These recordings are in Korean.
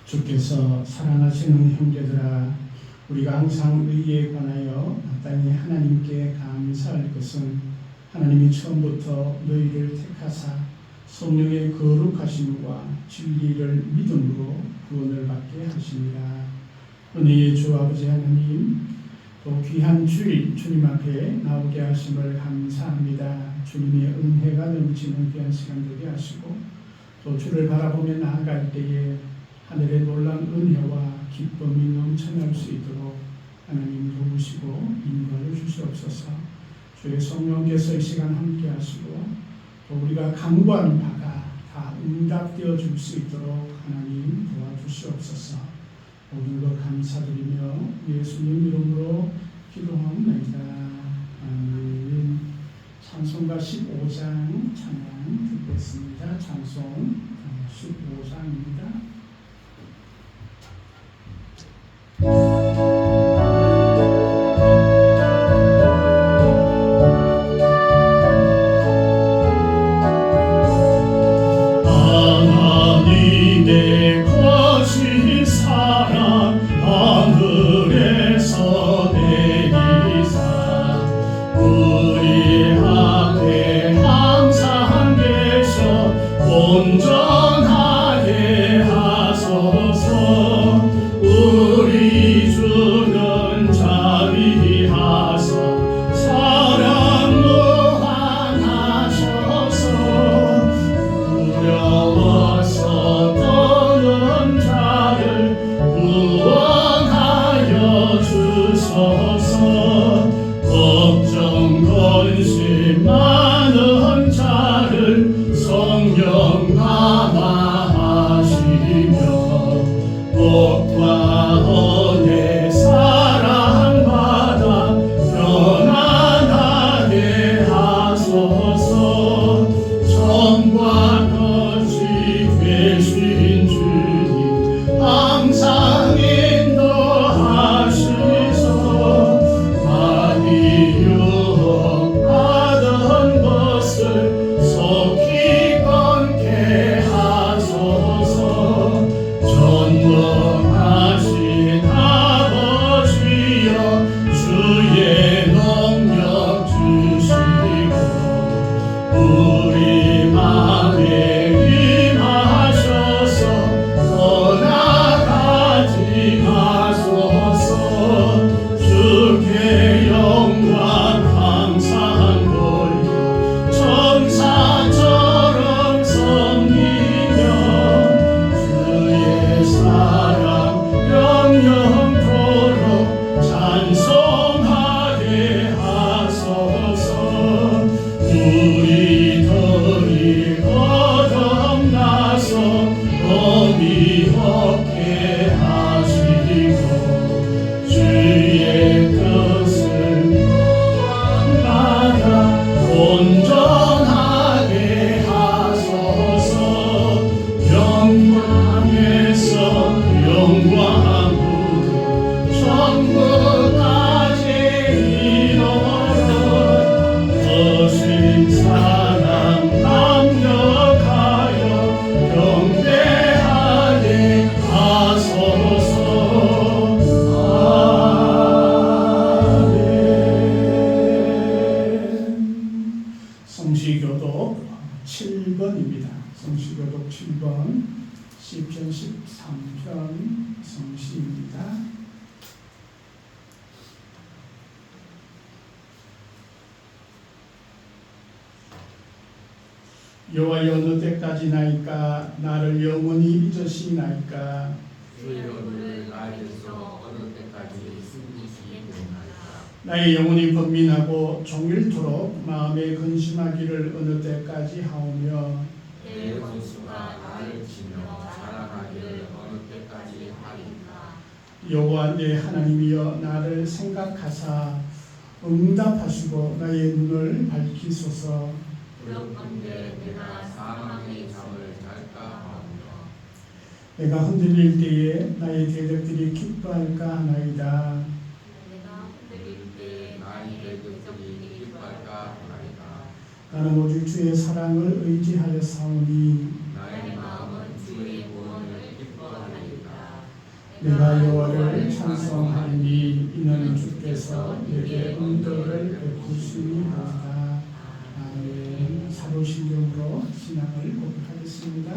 주께서 사랑하시는 형제들아, 우리가 항상 의에 관하여 마땅히 하나님께 감사할 것은 하나님이 처음부터 너희를 택하사 성령의 거룩하심과 진리를 믿음으로 구원을 받게 하십니다. 은혜의 주 아버지 하나님, 또 귀한 주일 주님 앞에 나오게 하심을 감사합니다. 주님의 은혜가 넘치는 귀한 시간 되게 하시고, 또 주를 바라보며 나아갈 때에 하늘의 놀라운 은혜와 기쁨이 넘쳐날 수 있도록 하나님 도우시고 인도하여 주시옵소서. 주의 성령께서 이 시간 함께 하시고, 또 우리가 간구하는 바가 다 응답되어 줄 수 있도록 하나님 도와주시옵소서. 모든 것 감사드리며 예수님 이름으로 기도합니다. 아멘. 찬송가 15장 찬양 듣겠습니다. 찬송 15장입니다. 하나님의 거신 사랑 하늘에서 내리사 우리 앞에 항상 계셔 온전하게 하소서. 우리 주는 자비하사 사랑 무한하셔서 두려워서 떠는 자를 구원하여 주소서. 걱정 근심 많은 자를 성령 감화하시며 복과 은혜 사랑받아 편안하게 하소서. 정과 것이 되신 주님 항상 인도하시소. 많이 유혹하던 것을 속히 끊게 하소서. 전능하신 아버지여 주의 능력 주시고 우리 맘에 임하셔서 떠나가지 마소서. 주께 영광 항상 돌려 천사처럼 섬기며 주의 사랑 영영토록 찬송하게 하소서. 우리들이 거듭나서 범이 없게 하시고 주의 뜻을 받아 온전하게 하소서. 영광에서 영광으로 천국까지 이르러 거신 사랑 강력하여 경배하게 하소서. 아멘. 성시교독 7번입니다. 성시교독 7번 시편 13편 성시입니다. 여호와여 어느 때까지 나이까 나를 영원히 잊으시나이까. 주의 얼굴을 나에게서 어느 때까지 숨기시겠나이까. 나의 영혼이 번민하고 종일토록 마음에 근심하기를 어느 때까지 하오며. 내 원수가 나를 치며 자랑하기를 어느 때까지 하리까. 여호와 내 하나님이여 나를 생각하사 응답하시고 나의 눈을 밝히소서. 그렇건대 내가 사망의 잠을 잘까 하오며 내가 흔들릴 때에 나의 대적들이 기뻐할까 하나이다. 내가 흔들릴 때 나의 대적들이 기뻐할까 하나이다. 나는 오직 주의 사랑을 의지하여 사오니. 나의 마음은 주의 구원을 기뻐하리이다. 내가 여호와를 찬송하리니 이는 주께서 내게 은혜를 베푸시니이다. 아멘. 사도신경으로 신앙을 고백하겠습니다.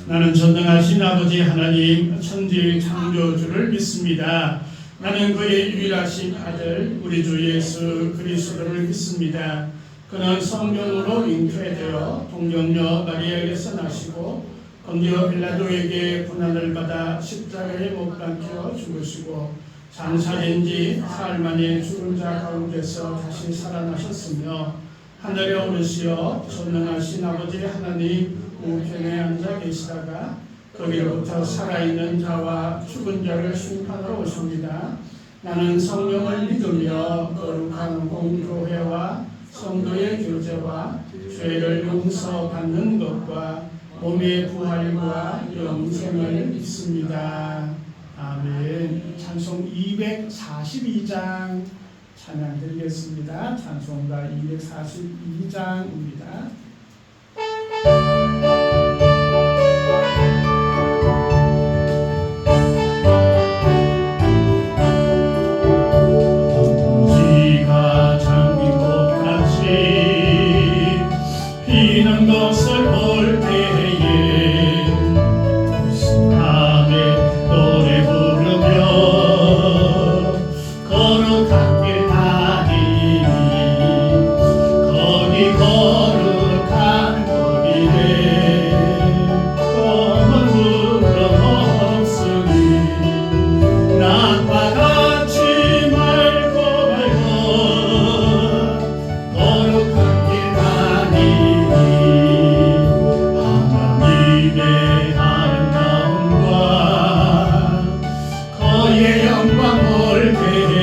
나는 전능하신 아버지 하나님 천지 창조주를 믿습니다. 나는 그의 유일하신 아들 우리 주 예수 그리스도를 믿습니다. 그는 성령으로 잉태되어 동정녀 마리아에게서 나시고 본디오 빌라도에게 고난을 받아 십자가에 못 박혀 죽으시고 장사된 지 사흘 만에 죽은 자 가운데서 다시 살아나셨으며 하늘에 오르시어 전능하신 아버지 하나님 우편에 앉아 계시다가 거기로부터 살아있는 자와 죽은 자를 심판하러 오십니다. 나는 성령을 믿으며 거룩한 공교회와 성도의 교제와 죄를 용서받는 것과 몸의 부활과 영생을 믿습니다. 아멘. 찬송 242장 찬양 드리겠습니다. 찬송가 242장입니다. 지가 잠긴 것 같이 피는 것을 볼 때에 밤에 노래 부르며 거룩한 길 다니니 거기 거룩한 거리에 검은 구름 없으니 낮과 같이 맑고 거룩한 길 다니니 하나님의 아름다움과 그의 영광 볼 때에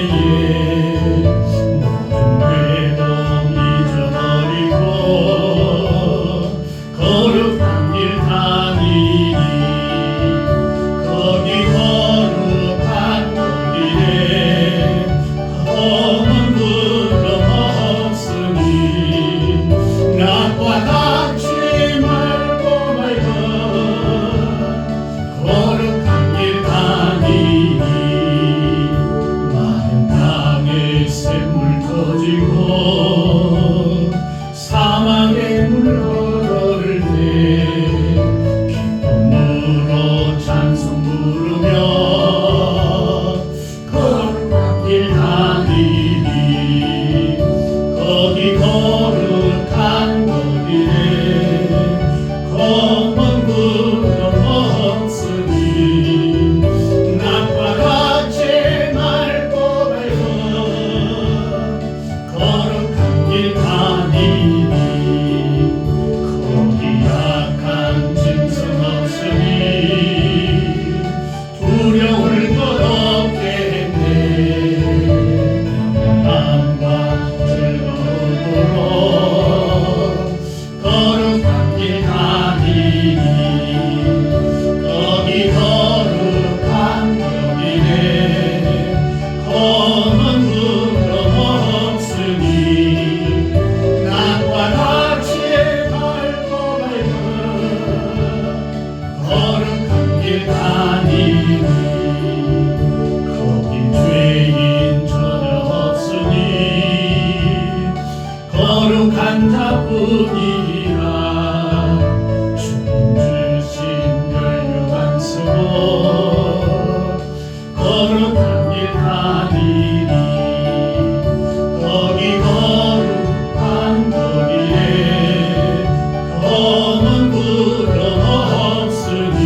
모든 괴로움 잊어버리고 거룩한 길 다니니 거기 거룩한 거리에 검은 구름 없으니 낮과 같이 맑고 거룩한 길 다니니 마른 땅에 샘물 터지고 사막에 물 흐를 때 기쁨으로 찬송 부르며 거룩한 길 다니니 거기 거룩한 거리에 검은 구름 없으니 낮과 같이 맑고 거룩한 길 다니니 거기 약한 짐승 없으니 두려울 것 없겠네. 평안과 즐거움으로 거룩한 길 다니니 거기 거룩한 거리에 검은 구름 없으니 낮과 같이 맑고 거룩한 길 다니니 거기 죄인 전혀 없으니 거룩한 자뿐이라 주님 주신 멸류관 쓰고 거룩한 길 다니니 거기 거룩한 거리에 검은 구름 없으니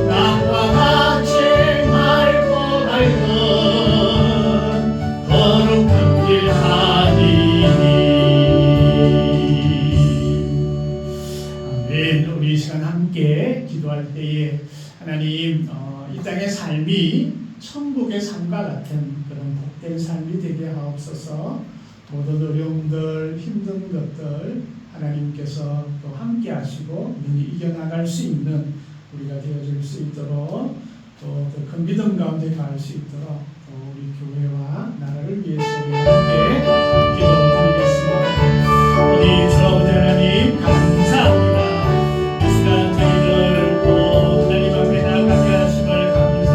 낮과 같이 맑고 거룩한 길 다니니. 아멘. 우리 이 시간 함께 기도할 때에 하나님 이 땅의 삶이 천국의 삶과 같은 그런 복된 삶이 되게 하옵소서. 모든 어려움들 힘든 것들 하나님께서 또 함께 하시고 능히 이겨나갈 수 있는 우리가 되어질 수 있도록 또 더 큰 믿음 가운데 갈 수 있도록 또 우리 교회와 나라를 위해서 우리 함께 기도드리겠습니다. 우리 주 아버지 하나님 감사합니다. 이 시간 저희들 또 하나님 앞에 나아가게 하심을 감사합니다.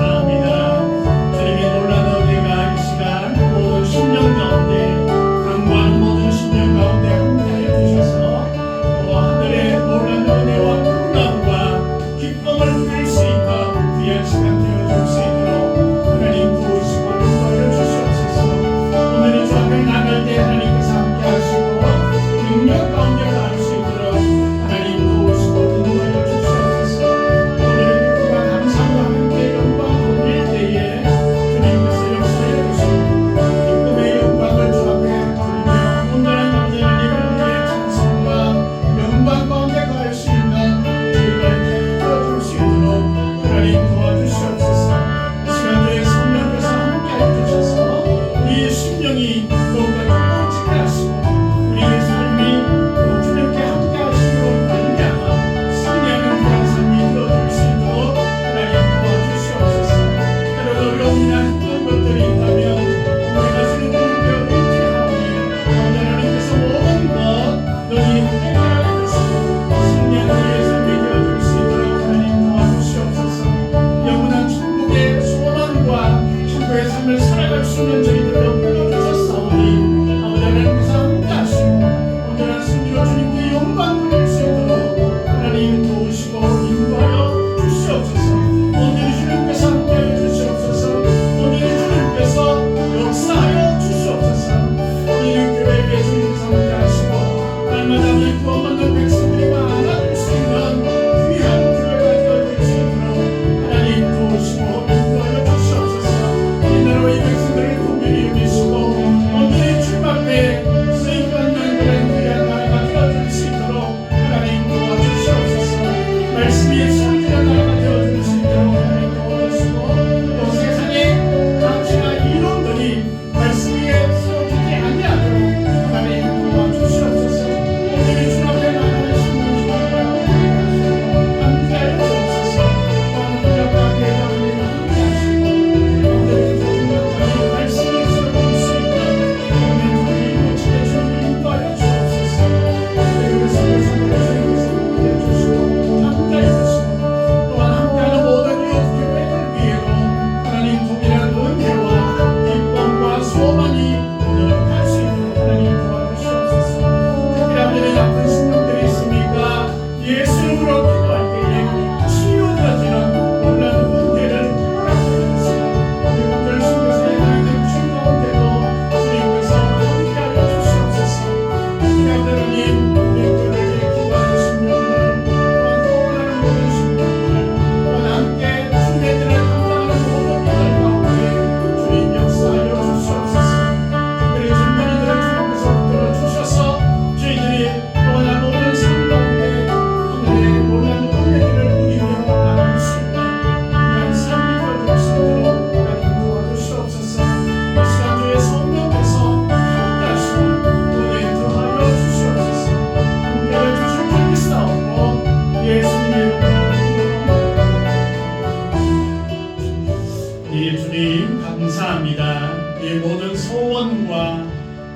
우리의 모든 소원과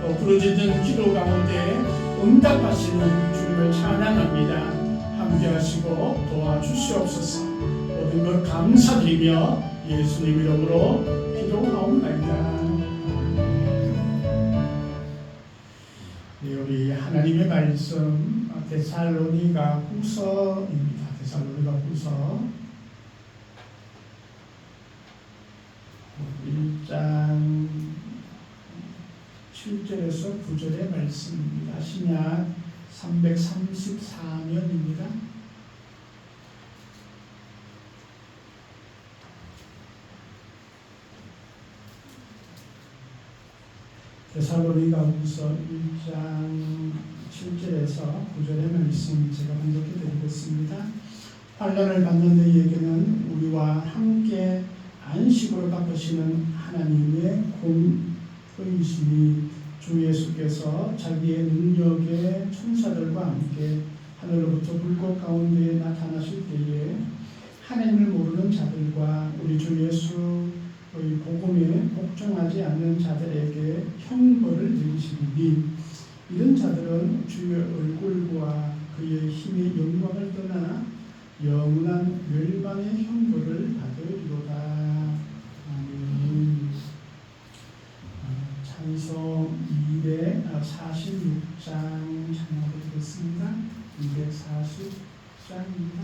또 부르짖는 기도 가운데 응답하시는 주님을 찬양합니다. 함께하시고 도와주시옵소서. 모든 것 감사드리며 예수님 이름으로 기도하옵나이다. 네, 우리 하나님의 말씀 데살로니가 후서입니다. 데살로니가 후서 1장 7절에서 9절의 말씀입니다. 신약 334면입니다. 데살로니가 후서 1장 7절에서 9절의 말씀 제가 번역해 드리겠습니다. 환난을 받는 너희에게는 우리와 함께 안식으로 바꾸시는 하나님의 공의심이 주 예수께서 자기의 능력의 천사들과 함께 하늘로부터 불꽃 가운데 나타나실 때에 하나님을 모르는 자들과 우리 주 예수의 복음에 복종하지 않는 자들에게 형벌을 내리시니 이런 자들은 주의 얼굴과 그의 힘의 영광을 떠나 영원한 멸망의 형벌을 받으리로다. 아멘. 찬송 246장 찬양하겠습니다. 240장입니다.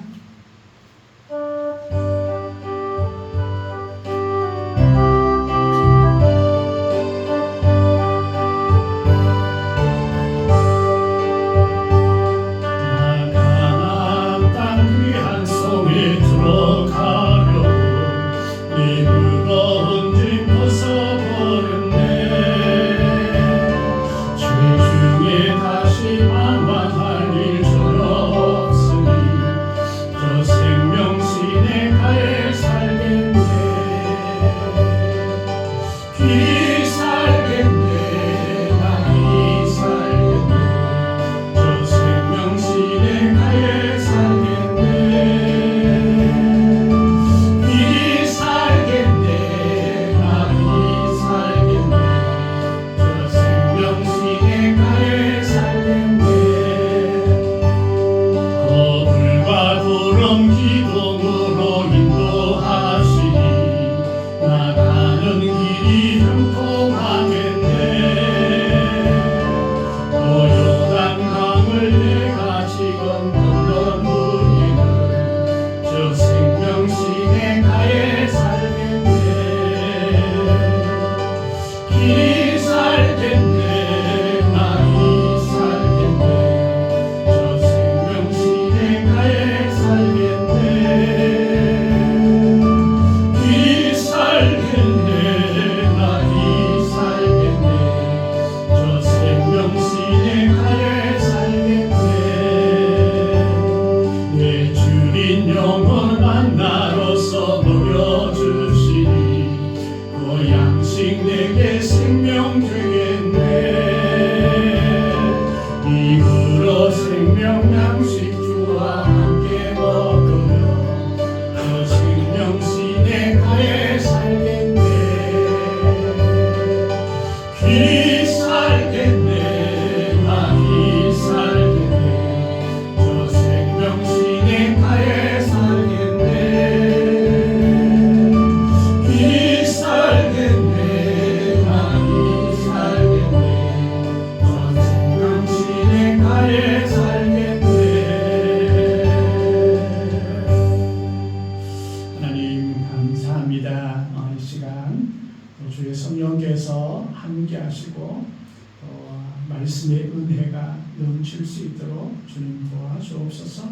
말씀의 은혜가 넘칠 수 있도록 주님 도와주옵소서.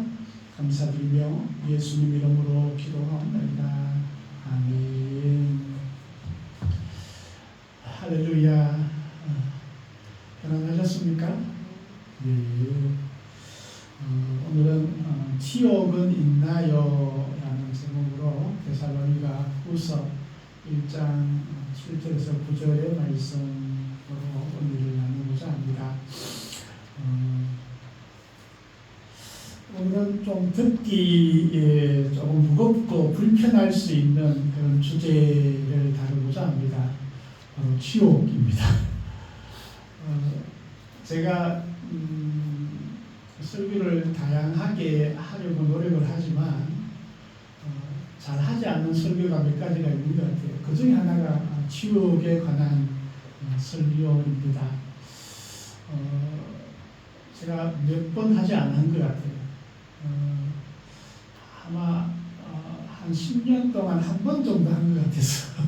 감사드리며 예수님 이름으로 기도합니다. 아멘. 할렐루야. 편안하셨습니까? 네. 오늘은 지옥은 있나요? 라는 제목으로 데살로니가 후서 1장 7절에서 9절의 말씀으로 오늘을 나누고자 합니다. 오늘은 좀 듣기에 조금 무겁고 불편할 수 있는 그런 주제를 다루고자 합니다. 바로 지옥입니다. 제가 설교를 다양하게 하려고 노력을 하지만 잘 하지 않는 설교가 몇 가지가 있는 것 같아요. 그 중에 하나가 지옥에 관한 설교입니다. 제가 몇 번 하지 않은 것 같아요. 아마 한 10년 동안 한 번 정도 한 것 같아서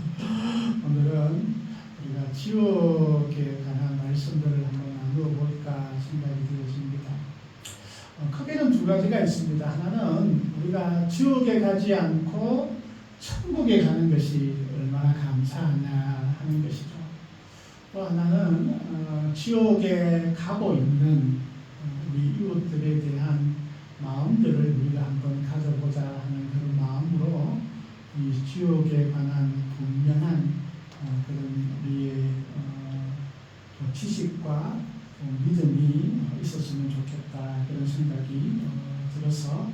오늘은 우리가 지옥에 관한 말씀들을 한번 나누어 볼까 생각이 되어집니다. 크게는 두 가지가 있습니다. 하나는 우리가 지옥에 가지 않고 천국에 가는 것이 얼마나 감사하냐 하는 것이죠. 또 하나는 지옥에 가고 있는 우리 이웃들에 대한 마음들을 우리가 한번 가져보자 하는 그런 마음으로 이 지옥에 관한 분명한 그런 우리의 지식과 믿음이 있었으면 좋겠다 그런 생각이 들어서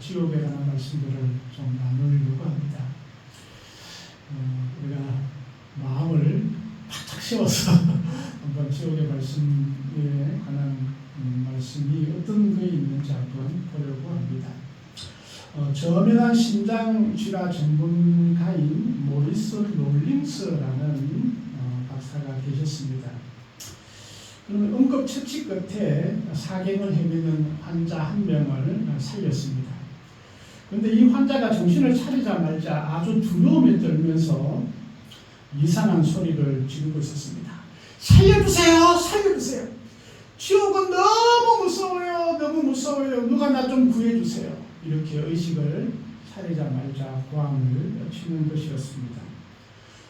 지옥에 관한 말씀들을 좀 나누려고 합니다. 우리가 마음을 바짝 세워서 한번 지옥의 말씀에 관한 말씀이 어떤 게 있는지 한번 보려고 합니다. 저명한 심장질환 전문가인 모리스 롤링스라는 박사가 계셨습니다. 그는 응급처치 끝에 사경을 헤매는 환자 한 명을 살렸습니다. 그런데 이 환자가 정신을 차리자마자 아주 두려움에 떨면서 이상한 소리를 지르고 있었습니다. 살려주세요! 살려주세요! 지옥은 너무 무서워요! 너무 무서워요! 누가 나 좀 구해주세요! 이렇게 의식을 차리자마자 고함을 치는 것이었습니다.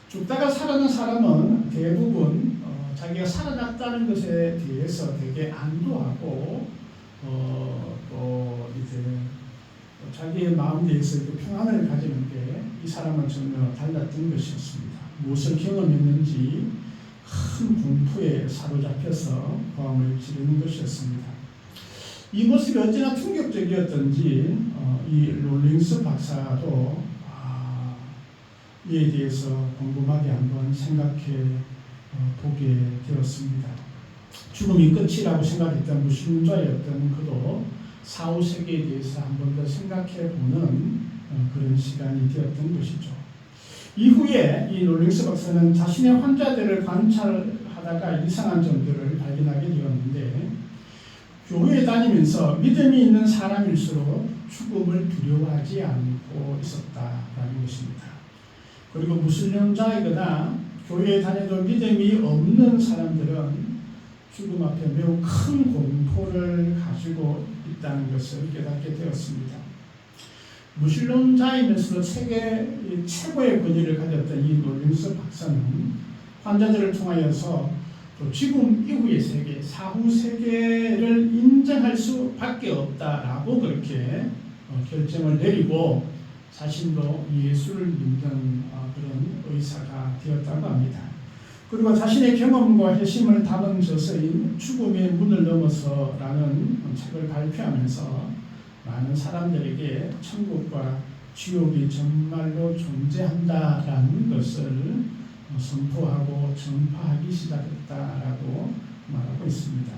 죽다가 살아난 사람은 대부분 자기가 살아났다는 것에 대해서 되게 안도하고 또 이제 자기의 마음에 대해서 평안을 가지는데 이 사람은 전혀 달랐던 것이었습니다. 무엇을 경험했는지 큰 공포에 사로잡혀서 고함을 지르는 것이었습니다. 이 모습이 어찌나 충격적이었던지 이 롤링스 박사도 이에 대해서 곰곰하게 한번 생각해 보게 되었습니다. 죽음이 끝이라고 생각했던 무신론자였던 그도 사후 세계에 대해서 한 번 더 생각해 보는 그런 시간이 되었던 것이죠. 이후에 이 롤링스 박사는 자신의 환자들을 관찰하다가 이상한 점들을 발견하게 되었는데 교회에 다니면서 믿음이 있는 사람일수록 죽음을 두려워하지 않고 있었다라는 것입니다. 그리고 무신론자이거나 교회에 다녀도 믿음이 없는 사람들은 죽음 앞에 매우 큰 공포를 가지고 있다는 것을 깨닫게 되었습니다. 무신론자이면서도 세계 최고의 권위를 가졌던 이 롤링스 박사는 환자들을 통하여서 또 죽음 이후의 세계, 사후 세계를 인정할 수밖에 없다라고 그렇게 결정을 내리고 자신도 예수를 믿는 그런 의사가 되었다고 합니다. 그리고 자신의 경험과 회심을 담은 저서인 죽음의 문을 넘어서라는 책을 발표하면서 많은 사람들에게 천국과 지옥이 정말로 존재한다라는 것을 선포하고 전파하기 시작했다라고 말하고 있습니다.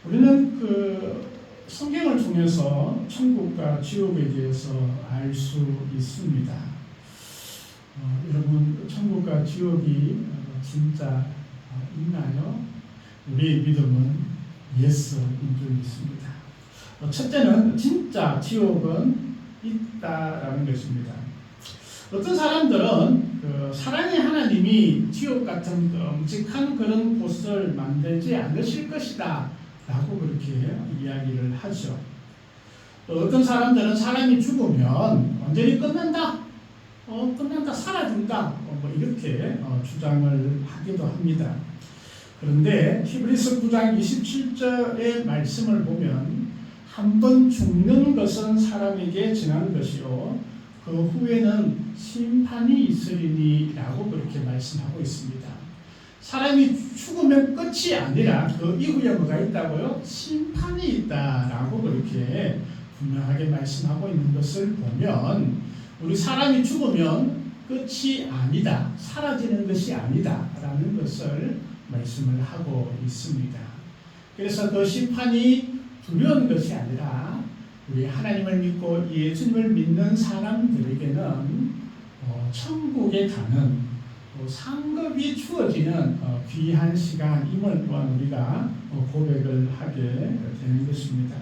우리는 성경을 통해서 천국과 지옥에 대해서 알 수 있습니다. 여러분, 천국과 지옥이 진짜 있나요? 우리의 믿음은 예스인 줄 믿습니다. 첫째는 진짜 지옥은 있다라는 것입니다. 어떤 사람들은 사랑의 하나님이 지옥 같은 끔찍한 그런 곳을 만들지 않으실 것이다 라고 그렇게 이야기를 하죠. 또 어떤 사람들은 사람이 죽으면 완전히 끝난다, 끝난다, 사라진다, 이렇게 주장을 하기도 합니다. 그런데 히브리서 9장 27절의 말씀을 보면 한 번 죽는 것은 사람에게 지난 것이요 그 후에는 심판이 있으리니 라고 그렇게 말씀하고 있습니다. 사람이 죽으면 끝이 아니라 그 이후에 뭐가 있다고요? 심판이 있다라고 그렇게 분명하게 말씀하고 있는 것을 보면 우리 사람이 죽으면 끝이 아니다, 사라지는 것이 아니다라는 것을 말씀을 하고 있습니다. 그래서 그 심판이 두려운 것이 아니라 우리 하나님을 믿고 예수님을 믿는 사람들에게는 천국에 가는 상급이 주어지는 귀한 시간임을 또한 우리가 고백을 하게 되는 것입니다.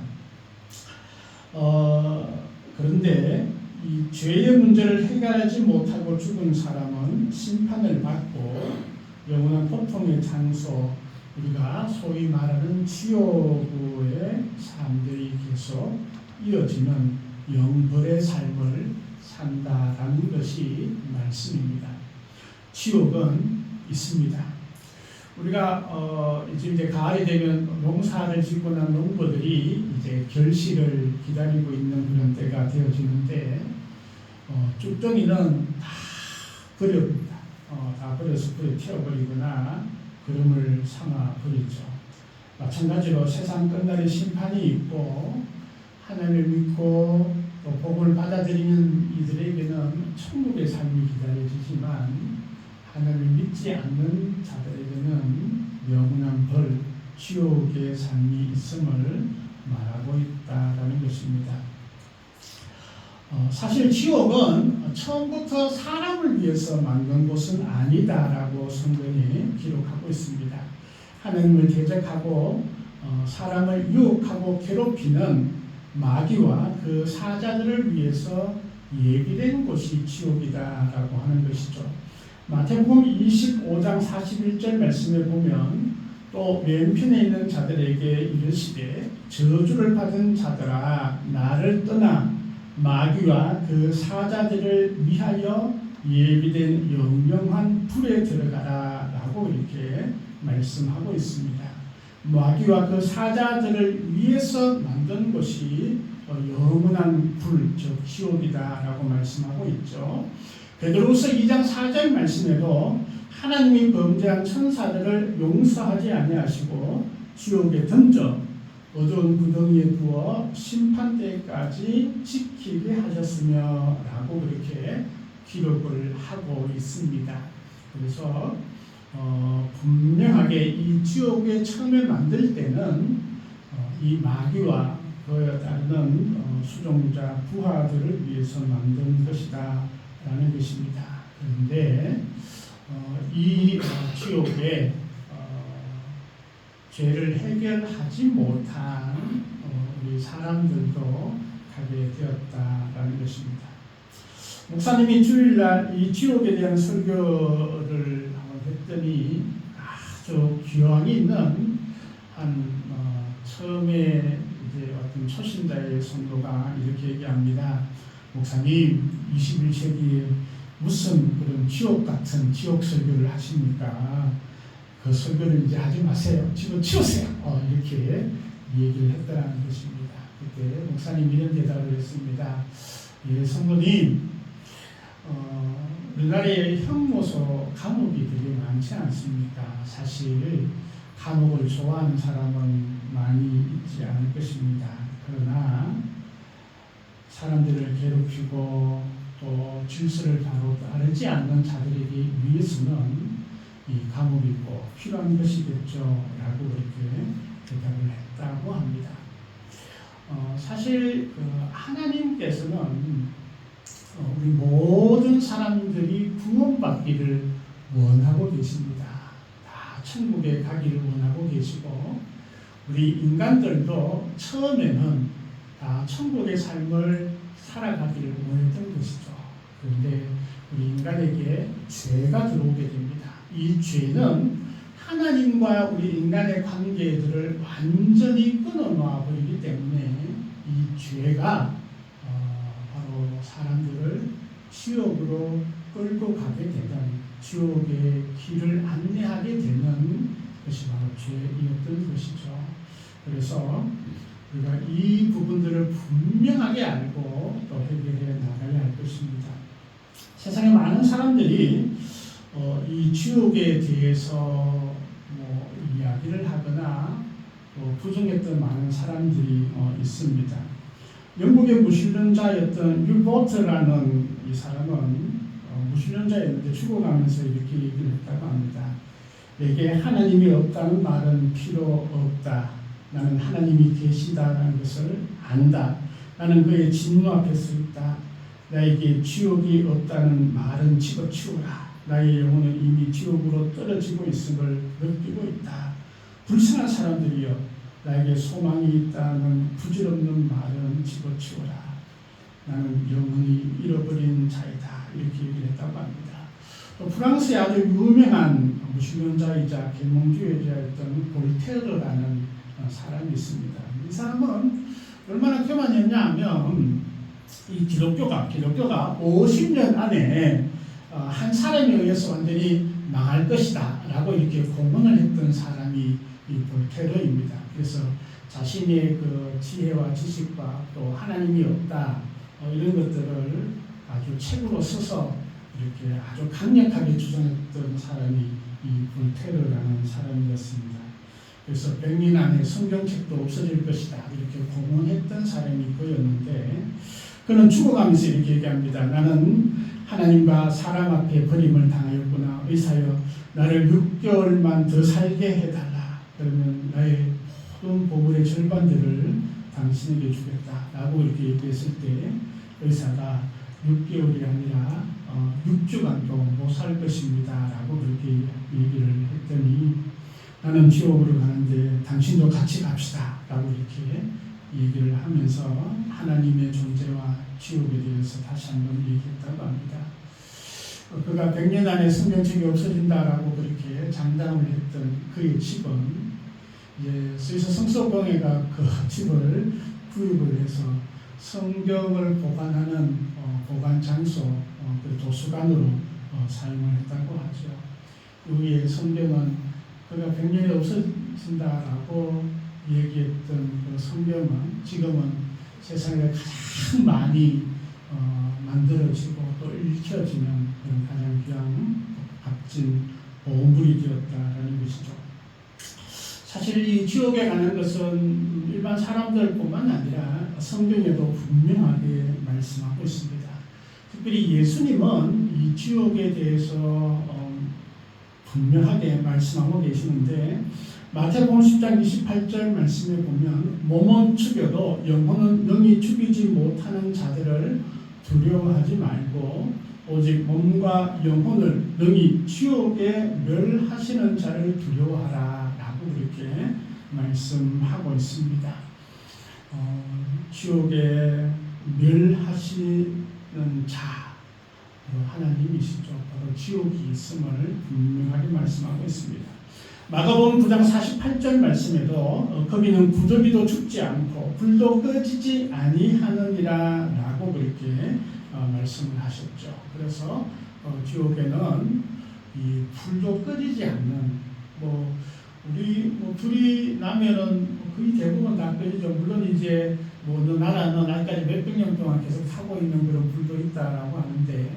그런데 이 죄의 문제를 해결하지 못하고 죽은 사람은 심판을 받고 영원한 고통의 장소, 우리가 소위 말하는 지옥의 사람들이 계속 이어지는 영벌의 삶을 산다라는 것이 말씀입니다. 지옥은 있습니다. 우리가 이제 가을이 되면 농사를 짓고 난 농부들이 이제 결실을 기다리고 있는 그런 때가 되어지는데 쭉덩이는 다 버려버립니다. 다 버려서 불에 태워버리거나 그름을 삼아 버리죠. 마찬가지로 세상 끝날의 심판이 있고 하나님을 믿고 또 복을 받아들이는 이들에게는 천국의 삶이 기다려지지만 하나님을 믿지 않는 자들에게는 영원한 벌, 지옥의 삶이 있음을 말하고 있다라는 것입니다. 사실 지옥은 처음부터 사람을 위해서 만든 곳은 아니다라고 성경이 기록하고 있습니다. 하나님을 대적하고 사람을 유혹하고 괴롭히는 마귀와 그 사자들을 위해서 예비된 곳이 지옥이다라고 하는 것이죠. 마태복음 25장 41절 말씀에 보면 또 왼편에 있는 자들에게 이르시되 저주를 받은 자들아 나를 떠나 마귀와 그 사자들을 위하여 예비된 영영한 불에 들어가라 라고 이렇게 말씀하고 있습니다. 마귀와 그 사자들을 위해서 만든 것이 영원한 불, 즉 지옥이다라고 말씀하고 있죠. 베드로후서 2장 4절 말씀에도 하나님이 범죄한 천사들을 용서하지 아니하시고 지옥에 던져 어두운 구덩이에 두어 심판 때까지 지키게 하셨으며 라고 그렇게 기록을 하고 있습니다. 그래서 분명하게 이 지옥에 처음에 만들 때는 이 마귀와 그에 따르는 수종자 부하들을 위해서 만든 것이다 라는 것입니다. 그런데 이 지옥에 죄를 해결하지 못한 우리 사람들도 가게 되었다라는 것입니다. 목사님이 주일날 이 지옥에 대한 설교를 했더니 아주 기왕이 있는 한 처음에 이제 어떤 초신자의 성도가 이렇게 얘기합니다. 목사님, 21세기에 무슨 그런 지옥 같은 지옥 설교를 하십니까? 그 설교를 이제 하지 마세요. 지금 치우세요. 이렇게 얘기를 했다는 것입니다. 그때 목사님 이런 대답을 했습니다. 예, 성도님, 우리나라에 형무소 감옥이 되게 많지 않습니까? 사실 감옥을 좋아하는 사람은 많이 있지 않을 것입니다. 그러나 사람들을 괴롭히고 또 질서를 바로 따르지 않는 자들에게 위해서는 이 감옥이 꼭 필요한 것이겠죠 라고 그렇게 대답을 했다고 합니다. 사실 하나님께서는 우리 모든 사람들이 구원받기를 원하고 계십니다. 다 천국에 가기를 원하고 계시고 우리 인간들도 처음에는 다 천국의 삶을 살아가기를 원했던 것이죠. 그런데 우리 인간에게 죄가 들어오게 됩니다. 이 죄는 하나님과 우리 인간의 관계들을 완전히 끊어놓아 버리기 때문에 이 죄가 바로 사람들을 지옥으로 끌고 가게 되는 지옥의 길을 안내하게 되는 것이 바로 죄이었던 것이죠. 그래서 우리가 이 부분들을 분명하게 알고 또 해결해 나가야 할 것입니다. 세상에 많은 사람들이 이 지옥에 대해서 이야기를 하거나 부정했던 많은 사람들이 있습니다. 영국의 무신론자였던 유버트라는 이 사람은 무신론자였는데 죽어가면서 이렇게 얘기를 했다고 합니다. 내게 하나님이 없다는 말은 필요 없다. 나는 하나님이 계시다는 것을 안다. 나는 그의 진노 앞에 서 있다. 나에게 지옥이 없다는 말은 집어치우라. 나의 영혼은 이미 지옥으로 떨어지고 있음을 느끼고 있다. 불쌍한 사람들이여, 나에게 소망이 있다는 부질없는 말은 집어치우라. 나는 영혼이 잃어버린 자이다. 이렇게 얘기를 했다고 합니다. 프랑스의 아주 유명한 무신론자이자 계몽주의자였던 볼테르라는 사람이 있습니다. 이 사람은 얼마나 교만했냐 하면 이 기독교가 50년 안에 한 사람에 의해서 완전히 망할 것이다 라고 이렇게 공언을 했던 사람이 이 볼테르입니다. 그래서 자신의 그 지혜와 지식과 또 하나님이 없다 이런 것들을 아주 책으로 써서 이렇게 아주 강력하게 주장했던 사람이 이 볼테르라는 사람이었습니다. 그래서 100년 안에 성경책도 없어질 것이다 이렇게 공언했던 사람이 그였는데, 그는 죽어가면서 이렇게 얘기합니다. 나는 하나님과 사람 앞에 버림을 당하였구나. 의사여, 나를 6개월만 더 살게 해달라. 그러면 나의 모든 보물의 절반들을 당신에게 주겠다 라고 이렇게 얘기했을 때 의사가 6개월이 아니라 6주간도 못 살 것입니다 라고 그렇게 얘기를 했더니, 나는 지옥으로 가는데 당신도 같이 갑시다 라고 이렇게 얘기를 하면서 하나님의 존재와 지옥에 대해서 다시 한번 얘기했다고 합니다. 그가 100년 안에 성경책이 없어진다라고 그렇게 장담을 했던 그의 집은 이제 스위스 성서공회가 그 집을 구입을 해서 성경을 보관하는 보관 장소, 그 도서관으로 사용을 했다고 하죠. 여기에 성경은 그가 100년이 없어진다라고 얘기했던 그 성경은 지금은 세상에 가장 많이 만들어지고 또 읽혀지는 그런 가장 귀한 값진 보물이 되었다라는 것이죠. 사실 이 지옥에 가는 것은 일반 사람들뿐만 아니라 성경에도 분명하게 말씀하고 있습니다. 특별히 예수님은 이 지옥에 대해서 분명하게 말씀하고 계시는데, 마태복음 10장 28절 말씀에 보면 몸은 죽여도 영혼은 능히 죽이지 못하는 자들을 두려워하지 말고 오직 몸과 영혼을 능히 지옥에 멸하시는 자를 두려워하라 라고 그렇게 말씀하고 있습니다. 지옥에 멸하시는 자 하나님이시죠. 바로 지옥이 있음을 분명하게 말씀하고 있습니다. 마가복음 9장 48절 말씀에도 거기는 구더기도 죽지 않고 불도 꺼지지 아니하느니라 라고 그렇게 말씀을 하셨죠. 그래서 지옥에는 이 불도 꺼지지 않는, 우리 둘이 나면은 거의 대부분 다 꺼지죠. 물론 이제 너 나까지 몇백 년 동안 계속 타고 있는 그런 불도 있다라고 하는데,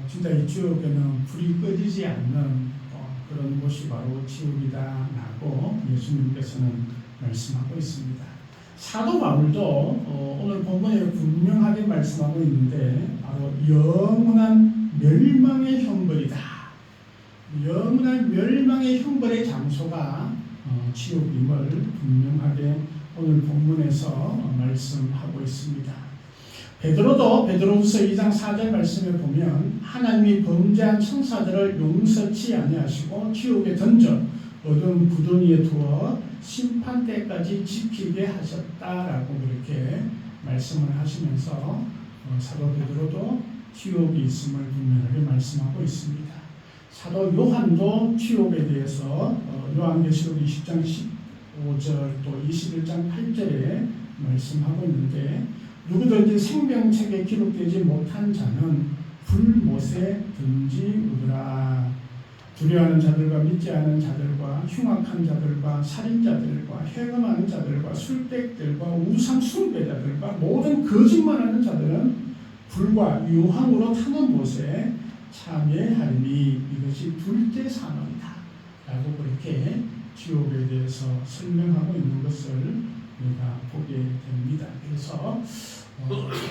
진짜 이 지옥에는 불이 꺼지지 않는 그런 곳이 바로 지옥이다 라고 예수님께서는 말씀하고 있습니다. 사도 바울도 오늘 본문에 분명하게 말씀하고 있는데, 바로 영원한 멸망의 형벌이다. 영원한 멸망의 형벌의 장소가 지옥임을 분명하게 오늘 본문에서 말씀하고 있습니다. 베드로후서 2장 4절 말씀에 보면 하나님이 범죄한 천사들을 용서치 아니하시고 지옥에 던져 어두운 부도니에 두어 심판 때까지 지키게 하셨다라고 그렇게 말씀을 하시면서 사도 베드로도 지옥이 있음을 분명하게 말씀하고 있습니다. 사도 요한도 지옥에 대해서 요한계시록 20장 15절 또 21장 8절에 말씀하고 있는데, 누구든지 생명책에 기록되지 못한 자는 불못에 던지우리라. 두려워하는 자들과 믿지 않은 자들과 흉악한 자들과 살인자들과 해금하는 자들과 술객들과 우상 숭배자들과 모든 거짓말하는 자들은 불과 유황으로 타는 못에 참여하리니 이것이 둘째 사망이다 라고 그렇게 지옥에 대해서 설명하고 있는 것을 우리가 보게 됩니다. 그래서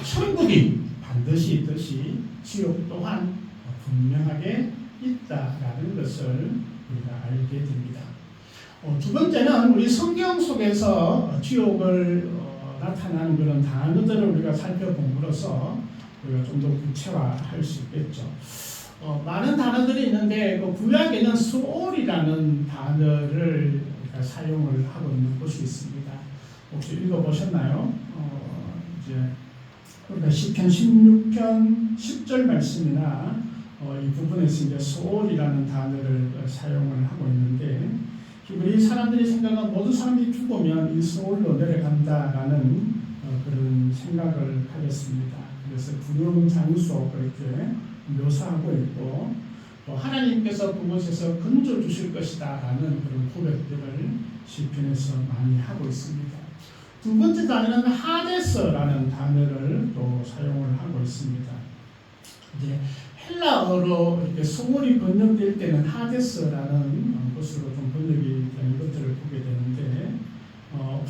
천국이 반드시 있듯이 지옥 또한 분명하게 있다라는 것을 우리가 알게 됩니다. 두 번째는 우리 성경 속에서 지옥을 나타나는 그런 단어들을 우리가 살펴봄으로써 우리가 좀 더 구체화할 수 있겠죠. 많은 단어들이 있는데 그 구약에는 소올이라는 단어를 우리가 사용을 하고 있는 곳이 있습니다. 혹시 읽어보셨나요? 이제 우리가 시편 16편 10절 말씀이나 이 부분에서 이제 소올이라는 단어를 사용을 하고 있는데 우리 사람들이 생각은 모든 사람이 죽으면 이 소올로 내려간다라는 그런 생각을 하겠습니다. 그래서 불용 장소 그렇게 묘사하고 있고 또 하나님께서 그곳에서 건져 주실 것이다라는 그런 고백들을 시편에서 많이 하고 있습니다. 두 번째 단어는 하데스라는 단어를 또 사용을 하고 있습니다. 이제 헬라어로 이렇게 소홀이 번역될 때는 하데스라는 것으로 좀 번역이 되는 것들을 보게 되는데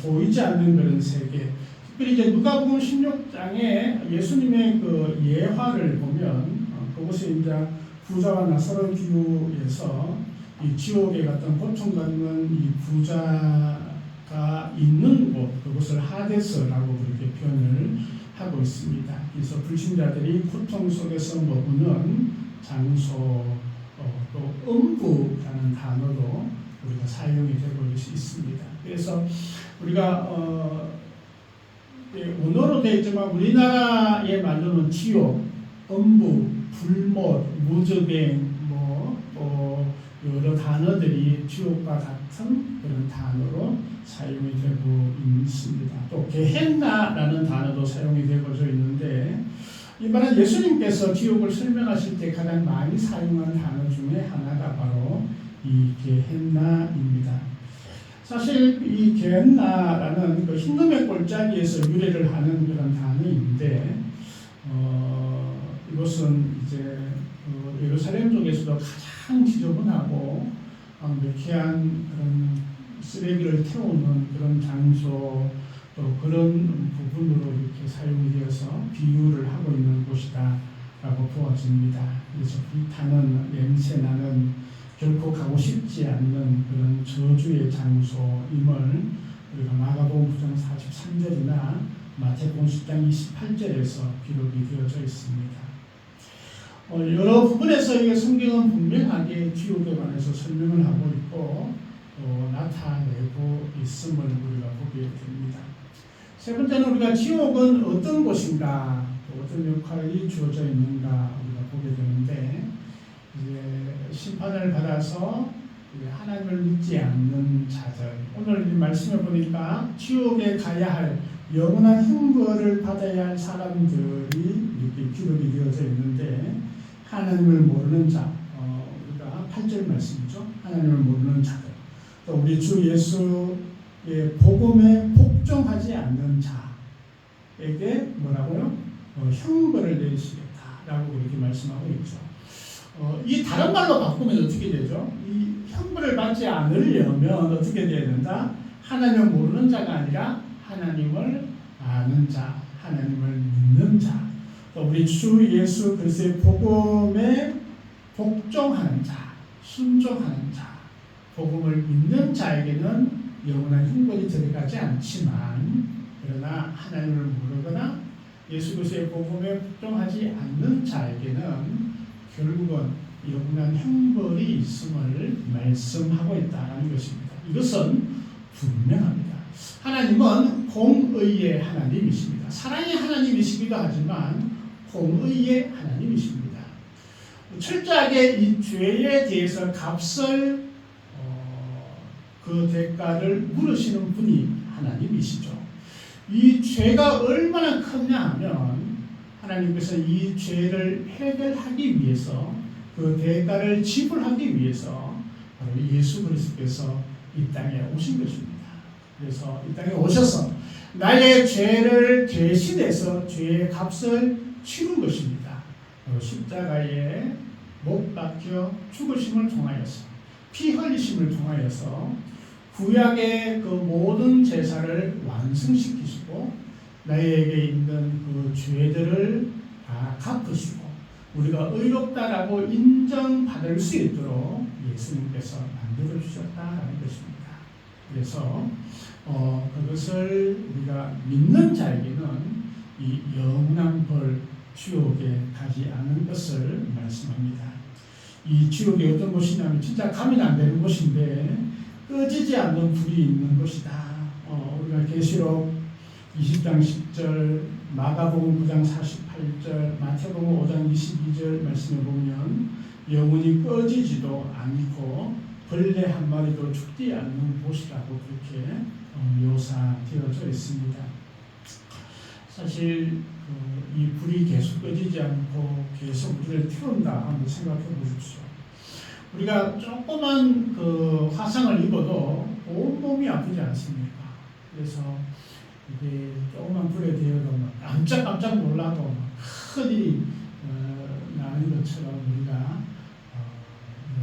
보이지 않는 그런 세계. 특별히 이제 누가복음 16장에 예수님의 그 예화를 보면 그곳에 이제 부자와 나사로 기후에서 이 지옥에 갔던 고통받는 이 부자가 있는 곳 그곳을 하데스라고 그렇게 표현을 하고 있습니다. 그래서 불신자들이 고통 속에서 머무는 장소 또 음부라는 단어도 우리가 사용이 되고 있습니다. 그래서 우리가 원어로 되어 있지만 우리나라의 말로는 지옥, 음부, 불못, 무저갱 또 여러 단어들이 지옥과 같은 그런 단어로 사용이 되고 있습니다. 또 게헨나라는 단어도 사용이 되고 있는데 이번에 예수님께서 지옥을 설명하실 때 가장 많이 사용한 단어 중에 하나가 바로 이 게헨나입니다. 사실 이 게헨나라는 그 흰놈의 골짜기에서 유래를 하는 그런 단어인데 이것은 이제 예루살렘 쪽에서도 가장 지저분하고 매캐한 그런 쓰레기를 태우는 그런 장소 또 그런 부분으로 이렇게 사용이 되어서 비유를 하고 있는 곳이다라고 보아집니다. 그래서 불타는 냄새나는 결코 가고 싶지 않는 그런 저주의 장소임을 우리가 마가복음 9장 43절이나 마태복음 10장 28절에서 기록이 되어져 있습니다. 여러 부분에서 이게 성경은 분명하게 지옥에 관해서 설명을 하고 있고 나타내고 있음을 우리가 보게 됩니다. 세 번째는 우리가 지옥은 어떤 곳인가, 또 어떤 역할이 주어져 있는가 우리가 보게 되는데 이제 심판을 받아서 하나님을 믿지 않는 자들, 오늘 말씀을 보니까 지옥에 가야 할 영원한 형벌을 받아야 할 사람들이 이렇게 기록이 되어져 있는데 하나님을 모르는 자, 우리가 8절 말씀이죠. 하나님을 모르는 자들, 또 우리 주 예수의 복음에 복종하지 않는 자에게 뭐라고요? 형벌을 내리시겠다라고 그렇게 말씀하고 있죠. 이 다른 말로 바꾸면 어떻게 되죠? 이 형벌을 받지 않으려면 어떻게 돼야 된다? 하나님을 모르는 자가 아니라 하나님을 아는 자, 하나님을 믿는 자, 또 우리 주 예수 그리스도의 복음에 복종하는 자, 순종하는 자, 복음을 믿는 자에게는 영원한 형벌이 들어가지 않지만 그러나 하나님을 모르거나 예수 그리스도의 복음에 복종하지 않는 자에게는 결국은 영원한 형벌이 있음을 말씀하고 있다는 것입니다. 이것은 분명합니다. 하나님은 공의의 하나님이십니다. 사랑의 하나님이시기도 하지만 공의의 하나님이십니다. 철저하게 이 죄에 대해서 값을 그 대가를 물으시는 분이 하나님이시죠. 이 죄가 얼마나 크냐 하면 하나님께서 이 죄를 해결하기 위해서 그 대가를 지불하기 위해서 바로 예수 그리스도께서 이 땅에 오신 것입니다. 그래서 이 땅에 오셔서 나의 죄를 대신해서 죄의 값을 치른 것입니다. 십자가에 못 박혀 죽으심을 통하여서 피 흘리심을 통하여서 구약의 그 모든 제사를 완성시키시고 나에게 있는 그 죄들을 다 갚으시고 우리가 의롭다라고 인정받을 수 있도록 예수님께서 만들어 주셨다라는 것입니다. 그래서 그것을 우리가 믿는 자에게는 이 영원한 벌 지옥에 가지 않은 것을 말씀합니다. 이 지옥이 어떤 곳이냐면 진짜 가면 안 되는 곳인데 꺼지지 않는 불이 있는 곳이다. 우리가 계시록 20장 10절, 마가복음 9장 48절, 마태복음 5장 22절 말씀을 보면 영원히 꺼지지도 않고 벌레 한 마리도 죽지 않는 곳이라고 그렇게 묘사되어져 있습니다. 사실 이 불이 계속 꺼지지 않고 계속 우리를 태운다 한번 생각해 보십시오. 우리가 조그만 그 화상을 입어도 온 몸이 아프지 않습니까? 그래서 이게 조그만 불에 대어도 깜짝 놀라고 큰 일이 나는 것처럼 우리가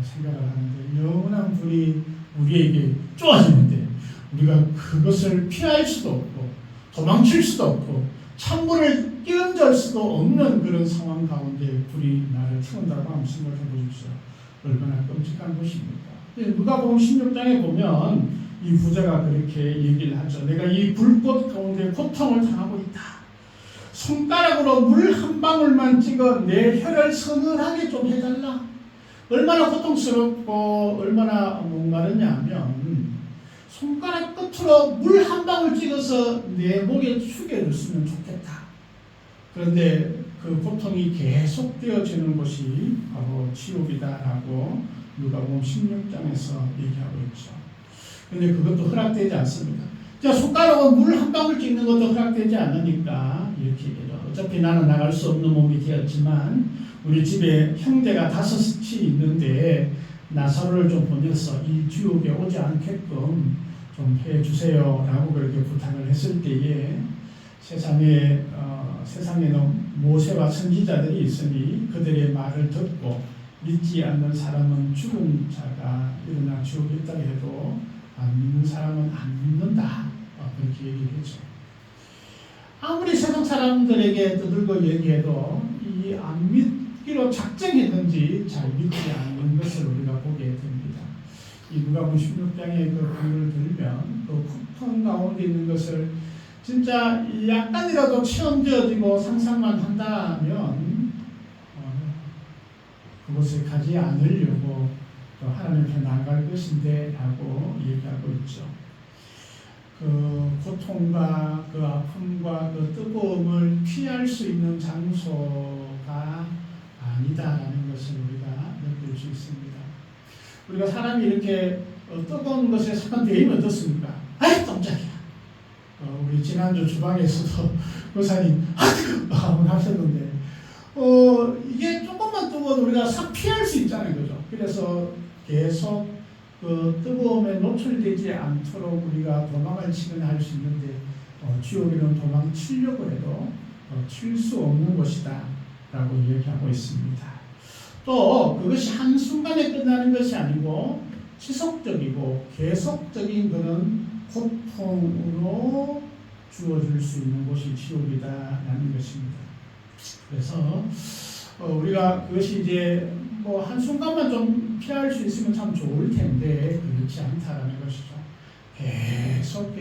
생각을 하는데 영원한 불이 우리에게 쪼아지는데 우리가 그것을 피할 수도 없고 도망칠 수도 없고 찬물을 끼얹을 수도 없는 그런 상황 가운데 불이 나를 태운다고 한번 생각해 보십시오. 얼마나 끔찍한 것입니까? 누가복음 16장에 보면 이 부자가 그렇게 얘기를 하죠. 내가 이 불꽃 가운데 고통을 당하고 있다. 손가락으로 물 한 방울만 찍어 내 혀를 서늘하게 좀 해달라. 얼마나 고통스럽고 얼마나 목마르냐 하면 손가락 끝으로 물 한 방울 찍어서 내 목에 숙여줬으면 좋겠다. 그런데 그 고통이 계속되어지는 것이 바로 지옥이다라고 누가복음 16장에서 얘기하고 있죠. 그런데 그것도 허락되지 않습니다. 자, 손가락으로 물 한 방울 찍는 것도 허락되지 않으니까 이렇게 얘기해요. 어차피 나는 나갈 수 없는 몸이 되었지만 우리 집에 형제가 5이 있는데 나사로를 좀 보내서 이 지옥에 오지 않게끔 좀 해주세요 라고 그렇게 부탁을 했을 때에 세상에는 모세와 선지자들이 있으니 그들의 말을 듣고 믿지 않는 사람은 죽은 자가 일어나 지옥에 있다고 해도 안 믿는 사람은 안 믿는다. 그렇게 얘기했죠. 아무리 세상 사람들에게 떠들고 얘기해도 이 안 믿기로 작정했는지 잘 믿지 않는 것을 우리가 보게 됩니다. 이 누가복음 16장의 그 글을 들면 그 고통 가운데 있는 것을 진짜 약간이라도 체험되어지고 상상만 한다면 그곳에 가지 않으려고 또 하나님 편에 나갈 것인데 라고 얘기하고 있죠. 그 고통과 그 아픔과 그 뜨거움을 피할 수 있는 장소가 아니다라는 것을 우리가 느낄 수 있습니다. 우리가 사람이 이렇게 뜨거운 것에 잠깐 데이면 어떻습니까? 아이 깜짝이야. 우리 지난주 주방에서도 교사님 뜨거워 하셨는데 이게 조금만 뜨거워도 우리가 싹 피할 수 있잖아요, 그죠? 그래서 계속 그 뜨거움에 노출되지 않도록 우리가 도망을 치거나 할 수 있는데 지옥에는 도망치려고 해도 칠 수 없는 것이다 라고 얘기하고 있습니다. 또 그것이 한순간에 끝나는 것이 아니고 지속적이고 계속적인 그런 고통으로 주어질 수 있는 곳이 지옥이다라는 것입니다. 그래서 우리가 그것이 이제 뭐 한순간만 좀 피할 수 있으면 참 좋을 텐데 그렇지 않다라는 것이죠. 계속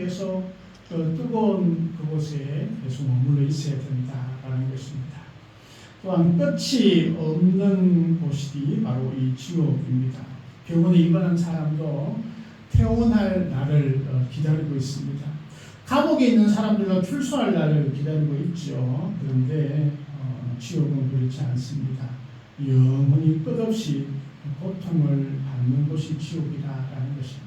그 뜨거운 그곳에 계속 머물러 있어야 된다라는 것입니다. 또한 끝이 없는 곳이 바로 이 지옥입니다. 병원에 입원한 사람도 퇴원할 날을 기다리고 있습니다. 감옥에 있는 사람들도 출소할 날을 기다리고 있죠. 그런데 지옥은 그렇지 않습니다. 영원히 끝없이 고통을 받는 것이 지옥이라는 것입니다.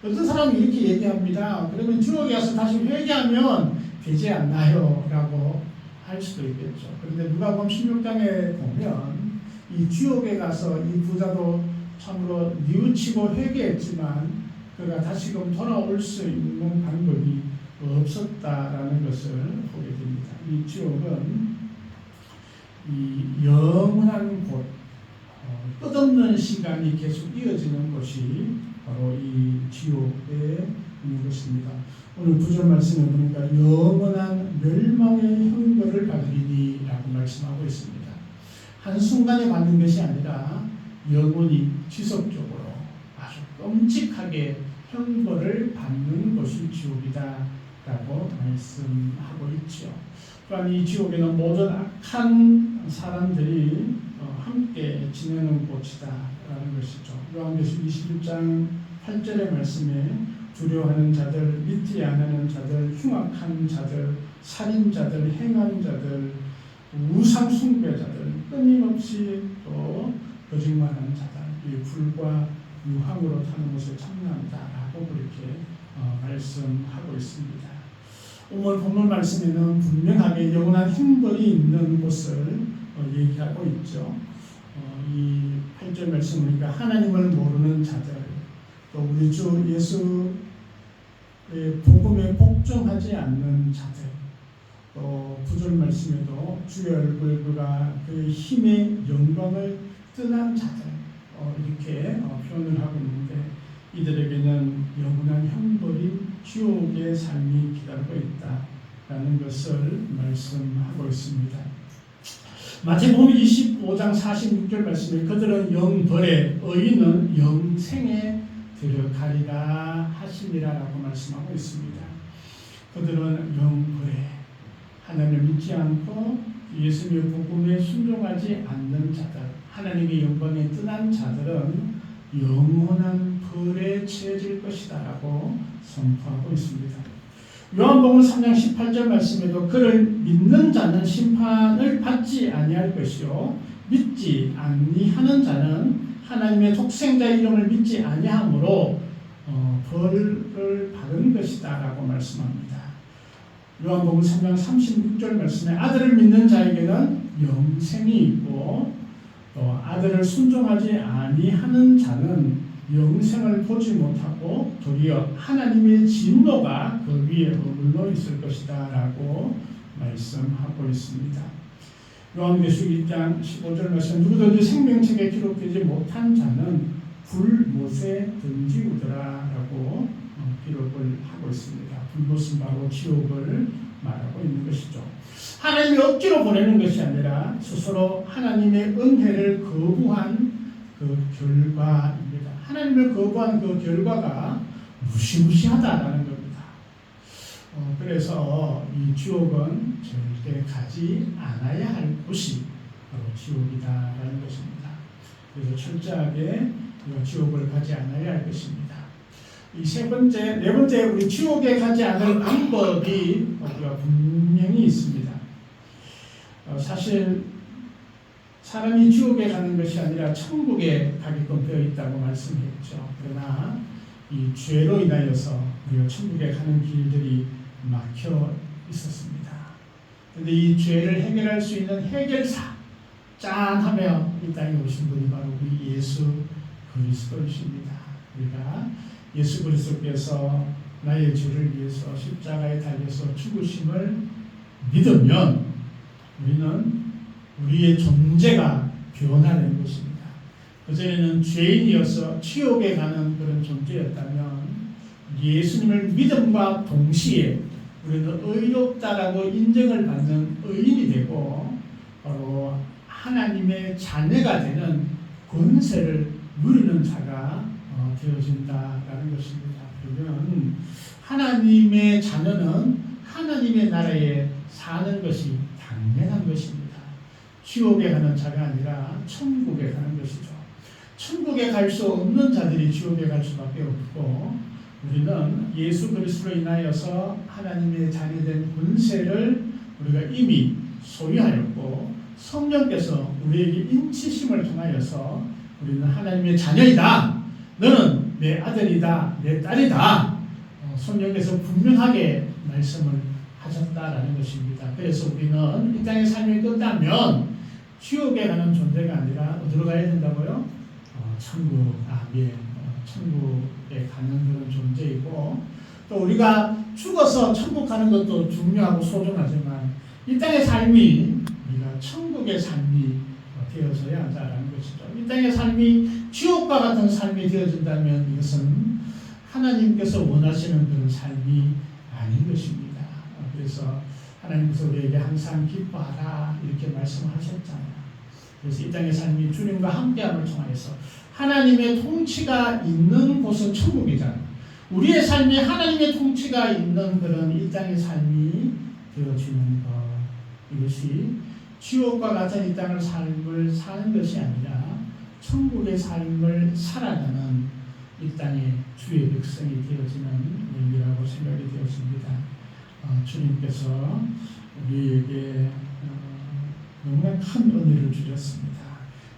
어떤 사람이 이렇게 얘기합니다. 그러면 지옥에 가서 다시 회개하면 되지 않나요? 라고 할 수도 있겠죠. 그런데 누가복음 16장에 보면 이 지옥에 가서 이 부자도 참으로 뉘우치고 회개했지만 그가 다시금 돌아올 수 있는 방법이 없었다라는 것을 보게 됩니다. 이 지옥은 이 영원한 곳, 끝없는 시간이 계속 이어지는 곳이 바로 이 지옥에 있는 것입니다. 오늘 9절 말씀에 보니까 영원한 멸망의 형벌을 받으리니라고 말씀하고 있습니다. 한순간에 받는 것이 아니라 영원히 지속적으로 아주 끔찍하게 형벌을 받는 것이 지옥이다라고 말씀하고 있죠. 또한 이 지옥에는 모든 악한 사람들이 함께 지내는 곳이다라는 것이죠. 요한계시록 21장 8절의 말씀에 두려워하는 자들, 믿지 않는 자들, 흉악한 자들, 살인자들, 행한자들, 우상 숭배자들, 끊임없이 또 거짓말하는 자들, 이 불과 유황으로 타는 것을 참는다라고 그렇게 말씀하고 있습니다. 오늘 본문 말씀에는 분명하게 영원한 형벌이 있는 곳을 얘기하고 있죠. 이 8절 말씀 보니까 하나님을 모르는 자들, 또 우리 주 예수의 복음에 복종하지 않는 자들, 또 9절 말씀에도 주의 얼굴과 그의 힘의 영광을 떠난 자들, 이렇게 표현을 하고 있는데 이들에게는 영원한 형벌인 지옥의 삶이 기다리고 있다라는 것을 말씀하고 있습니다. 마태복음 25장 46절 말씀에 그들은 영벌에 의인은 영생에 들어가리라 하시니라라고 말씀하고 있습니다. 그들은 영벌에 하나님을 믿지 않고 예수님의 복음에 순종하지 않는 자들, 하나님의 영광에 떠난 자들은 영원한 벌에 처해질 것이다라고 선포하고 있습니다. 요한복음 3장 18절 말씀에도 그를 믿는 자는 심판을 받지 아니할 것이요 믿지 아니하는 자는 하나님의 독생자의 이름을 믿지 아니하므로 벌을 받은 것이다라고 말씀합니다. 요한복음 3장 36절 말씀에 아들을 믿는 자에게는 영생이 있고 또 아들을 순종하지 아니하는 자는 영생을 보지 못하고 도리어 하나님의 진노가 그 위에 머물러 있을 것이다 라고 말씀하고 있습니다. 요한계시록 1장 15절 말씀 누구든지 생명책에 기록되지 못한 자는 불못에 던지우더라 라고 기록을 하고 있습니다. 불못은 바로 지옥을 말하고 있는 것이죠. 하나님이 억지로 보내는 것이 아니라 스스로 하나님의 은혜를 거부한 그 결과입니다. 하나님을 거부한 그 결과가 무시무시하다라는 겁니다. 그래서 이 지옥은 절대 가지 않아야 할 곳이 바로 지옥이다라는 것입니다. 그래서 철저하게 지옥을 가지 않아야 할 것입니다. 이 네 번째 우리 지옥에 가지 않을 방법이 우리가 분명히 있습니다. 사실 사람이 지옥에 가는 것이 아니라 천국에 가게끔 되어 있다고 말씀했죠. 그러나 이 죄로 인하여서 우리가 천국에 가는 길들이 막혀 있었습니다. 그런데 이 죄를 해결할 수 있는 해결사 짠 하며 이 땅에 오신 분이 바로 우리 예수 그리스도이십니다. 우리가 예수 그리스도께서 나의 죄를 위해서 십자가에 달려서 죽으심을 믿으면 우리는 우리의 존재가 변화된 것입니다. 그전에는 죄인이어서 지옥에 가는 그런 존재였다면 예수님을 믿음과 동시에 우리는 의롭다라고 인정을 받는 의인이 되고 바로 하나님의 자녀가 되는 권세를 누리는 자가 되어진다라는 것입니다. 그러면 하나님의 자녀는 하나님의 나라에 사는 것이 당연한 것입니다. 지옥에 가는 자가 아니라 천국에 가는 것이죠. 천국에 갈 수 없는 자들이 지옥에 갈 수밖에 없고 우리는 예수 그리스도로 인하여서 하나님의 자녀된 권세를 우리가 이미 소유하였고 성령께서 우리에게 인치심을 통하여서 우리는 하나님의 자녀이다. 너는 내 아들이다. 내 딸이다. 성령께서 분명하게 말씀을 하셨다라는 것입니다. 그래서 우리는 이 땅의 삶이 끝나면 지옥에 가는 존재가 아니라 어디로 가야 된다고요? 천국, 아멘. 천국에 가는 그런 존재이고 또 우리가 죽어서 천국 가는 것도 중요하고 소중하지만 이 땅의 삶이 우리가 천국의 삶이 되어져야 한다는 것이죠. 이 땅의 삶이 지옥과 같은 삶이 되어진다면 이것은 하나님께서 원하시는 그런 삶이 아닌 것입니다. 그래서 하나님께서 우리에게 항상 기뻐하라 이렇게 말씀하셨잖아요. 그래서 이 땅의 삶이 주님과 함께함을 통해서 하나님의 통치가 있는 곳은 천국이잖아요. 우리의 삶이 하나님의 통치가 있는 그런 이 땅의 삶이 되어지는 것, 이것이 지옥과 같은 이 땅의 삶을 사는 것이 아니라 천국의 삶을 살아가는 이 땅의 주의 백성이 되어지는 의미라고 생각이 되었습니다. 주님께서 우리에게 너무나 큰 은혜를 주셨습니다.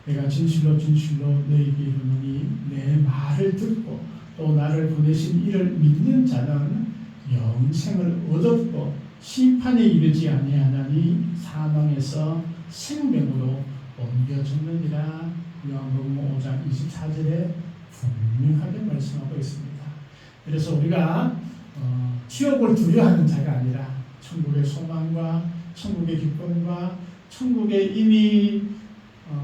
내가 진실로 너희에게 이르노니 내 말을 듣고 또 나를 보내신 이를 믿는 자는 영생을 얻었고 심판에 이르지 아니하나니 사망에서 생명으로 옮겨졌느니라. 요한복음 5장 24절에 분명하게 말씀하고 있습니다. 그래서 우리가 지옥을 두려워하는 자가 아니라 천국의 소망과 천국의 기쁨과 천국에 이미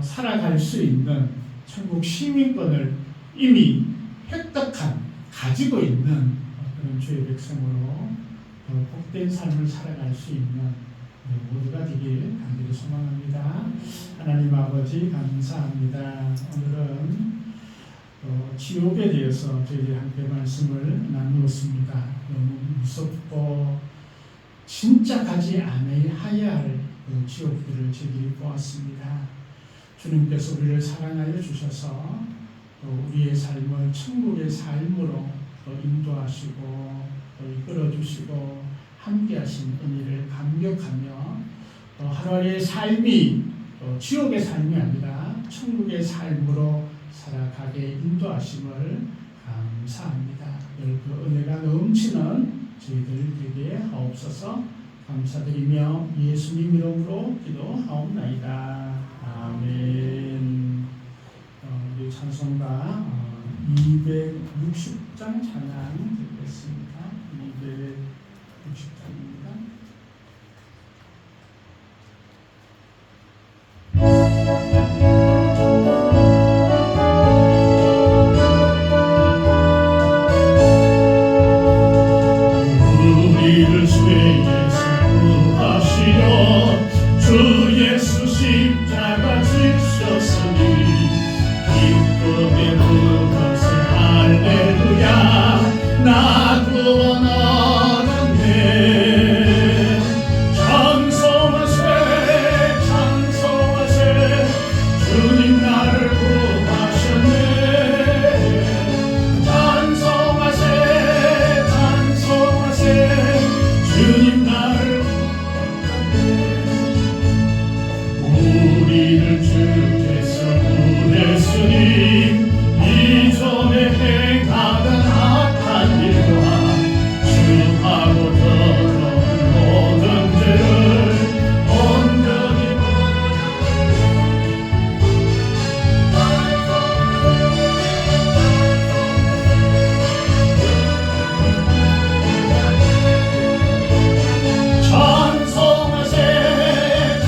살아갈 수 있는 천국 시민권을 이미 획득한 가지고 있는 그런 주의 백성으로 복된 삶을 살아갈 수 있는 모두가 되길 간절히 소망합니다. 하나님 아버지 감사합니다. 오늘은 지옥에 대해서 저희들이 함께 말씀을 나누었습니다. 너무 무섭고 진짜 가지 않아야 할 지옥들을 저희들이 보았습니다. 주님께서 우리를 사랑하여 주셔서 우리의 삶을 천국의 삶으로 인도하시고 이끌어주시고 함께하신 은혜를 감격하며 하루의 삶이 지옥의 삶이 아니라 천국의 삶으로 살아가게 인도하심을 감사합니다. 그 은혜가 넘치는 저희들 되게 하옵소서. 감사드리며 예수님 이름으로 기도하옵나이다. 아멘. 우리 찬송가 260장 찬양 드리겠습니다. 260장입니다. 우리를 죄에서 구하시려 주 예수 십자가 지셨으니 기쁨의 그것에 할렐루야 나 구원 얻었네. 찬송하세 찬송하세 주님 나를 구하셨네. 찬송하세 찬송하세 주님 나를 구하셨네. 우리를 주께서 구했으니 이전에 행하던 악한 일과 주하고 더러운 모든 죄를 온전히 찬송하세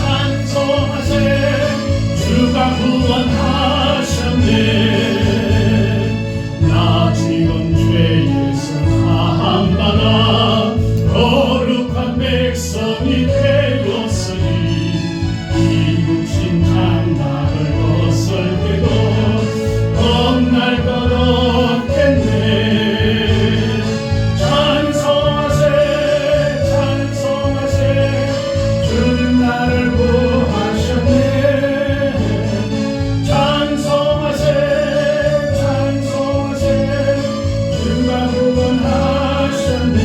찬송하세 주가 구원하셨네. 나 지금 죄에서 사함받아 거룩한 백성이 되었으니 이 육신 장막을 벗을 때도 겁날 것 없겠네. 찬송하세 찬송하세 주님 나를 구하셨네. 찬송하세 찬송하세 주가 구원하셨네.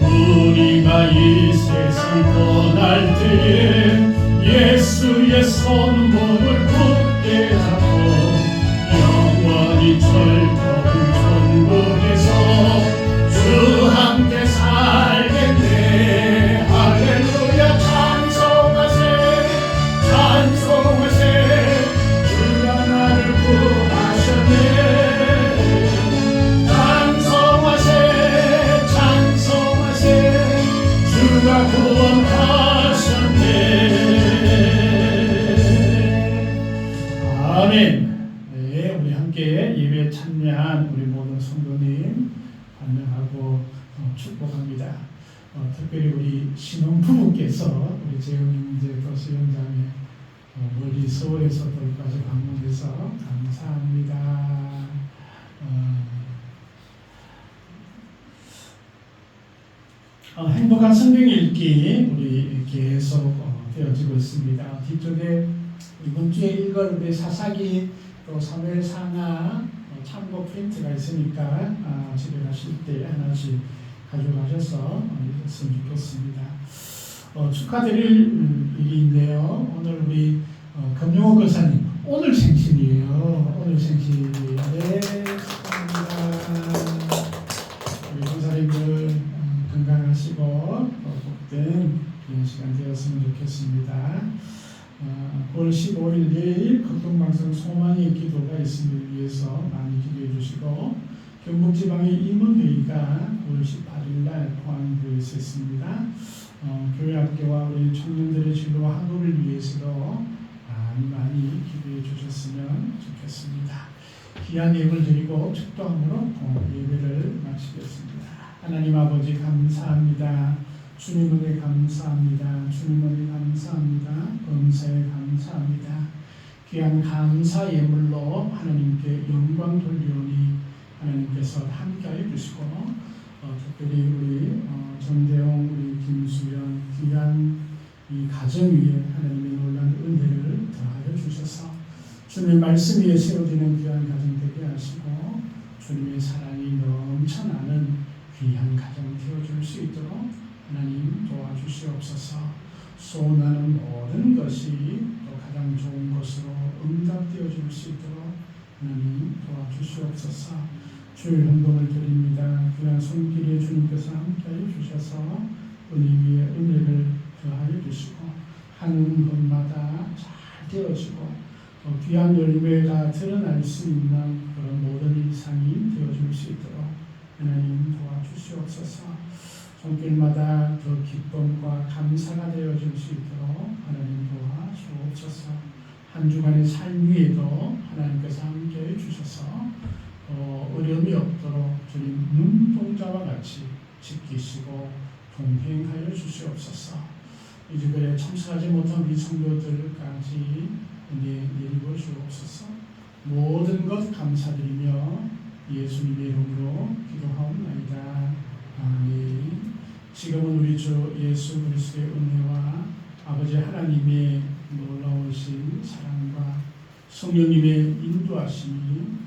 우리가 이 세상 떠날 때에 예수의 손목을 굳게 잡고 영원히 철거한 천국에서 주 함께 살겠네. 할렐루야 찬송하세 찬송하세 주가 나를 구하셨네. 찬송하세 찬송하세 주가 구원하셨네. 환영하고 축복합니다. 특별히 우리 신혼부부께서 우리 재훈 이제 도시원장에 멀리 서울에서 여기까지 방문해서 감사합니다. 행복한 성경 읽기 우리 계속 되어지고 있습니다. 뒤쪽에 이번 주에 읽을 우리 사사기 또 사무엘상하 참고 프린트가 있으니까 집에 가실 때 하나씩 가져가셔서 읽었으면 좋겠습니다. 축하드릴 일인데요. 오늘 우리 금용호 권사님 오늘 생신이에요. 오늘 생신. 네, 축하합니다. 우리 권사님들 건강하시고 복된 이런 시간 되었으면 좋겠습니다. 9월 15일 내일 극동방송 소망의 기도가 있음을 위해서 많이 기도해 주시고 경북지방의 임원회의가 9월 18일 날 포항교회에서 있습니다. 교회 학교와 우리 청년들의 진로와 학업을 위해서도 많이 기도해 주셨으면 좋겠습니다. 귀한 예물 드리고 축도함으로 예배를 마치겠습니다. 하나님 아버지 감사합니다. 주님 은혜 감사합니다. 주님 은혜 감사합니다. 범사에 감사합니다. 귀한 감사 예물로 하나님께 영광 돌리오니 하나님께서 함께하여 주시고 특별히 우리 정대용, 우리 김수연 귀한 이 가정 위에 하나님의 놀라운 은혜를 더하여 주셔서 주님의 말씀 위에 세워지는 귀한 가정 되게 하시고 주님의 사랑이 넘쳐나는 귀한 가정 되어줄 수 있도록 하나님 도와주시옵소서. 소원하는 모든 것이 또 가장 좋은 것으로 응답되어줄 수 있도록 하나님 도와주시옵소서. 주일 헌금을 드립니다. 귀한 손길에 주님께서 함께하여 주셔서 은혜 위에 은혜를 더하여 주시고 하는 것마다 잘 되어지고 또 귀한 열매가 드러날 수 있는 그런 모든 일상이 되어줄 수 있도록 하나님 도와주시옵소서. 손길마다 더 기쁨과 감사가 되어질 수 있도록 하나님 도와주옵소서. 한 주간의 삶 위에도 하나님께서 함께해 주셔서 어려움이 없도록 주님 눈동자와 같이 지키시고 동행하여 주시옵소서. 이 주변에 참석하지 못한 우리 성도들까지 은혜 내리고 주옵소서. 모든 것 감사드리며 예수님의 이름으로 기도하옵나이다. 아멘. 지금은 우리 주 예수 그리스도의 은혜와 아버지 하나님의 놀라우신 사랑과 성령님의 인도하심이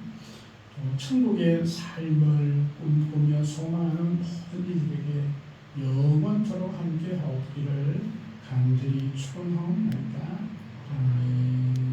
또 천국의 삶을 꿈꾸며 소망하는 모든 이들에게 영원토록 함께 하옵기를 간절히 축원하옵나이다. 아멘.